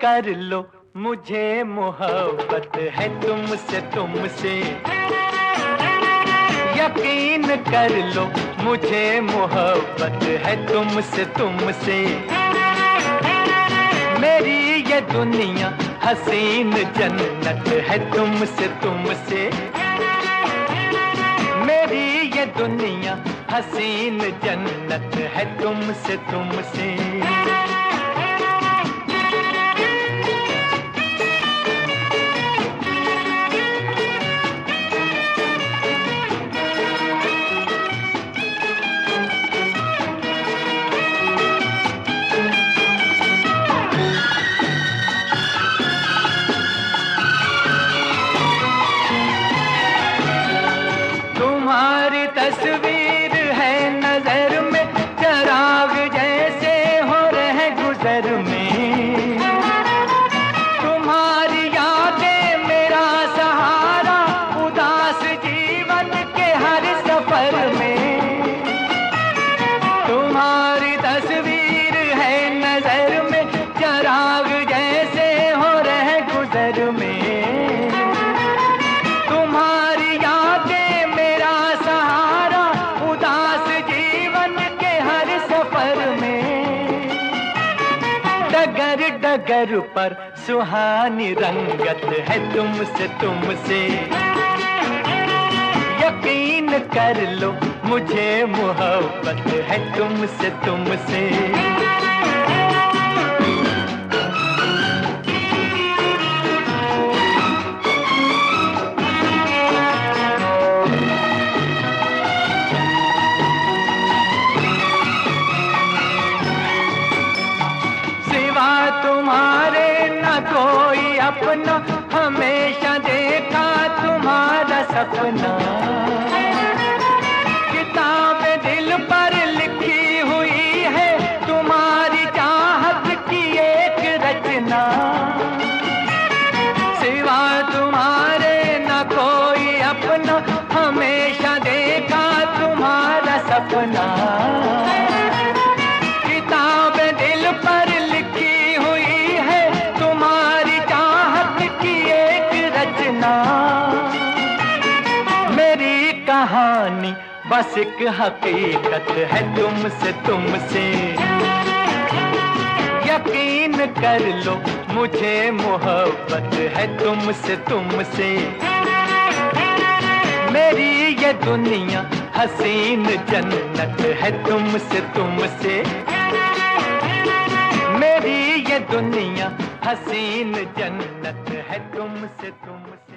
कर लो, मुझे मोहब्बत है तुमसे तुमसे। यकीन कर लो, मुझे मोहब्बत है तुमसे तुमसे। मेरी ये दुनिया हसीन जन्नत है तुमसे तुमसे। मेरी ये दुनिया हसीन जन्नत है तुमसे तुमसे। तुम्हारी तस्वीर है नजर में, चराग जैसे हो रहे गुजर में। तुम्हारी यादें मेरा सहारा, उदास जीवन के हर सफर में। तुम्हारी तस्वीर है नजर में, चराग जैसे हो रहे गुजर में। डगर डगर पर सुहानी रंगत है तुमसे तुमसे। यकीन कर लो, मुझे मोहब्बत है तुमसे तुमसे। तुम्हारे न कोई अपना, हमेशा देखा तुम्हारा सपना। किताब दिल पर लिखी हुई है, तुम्हारी चाहत की एक रचना। सिवा तुम्हारे न कोई अपना, हमेशा देखा तुम्हारा सपना। किताब दिल पर मेरी कहानी बस एक हकीकत है तुमसे तुमसे। यकीन कर लो, मुझे मोहब्बत है तुमसे तुमसे। मेरी ये दुनिया हसीन जन्नत है तुमसे तुमसे। मेरी ये दुनिया हसीन जन्नत है तुमसे तुमसे।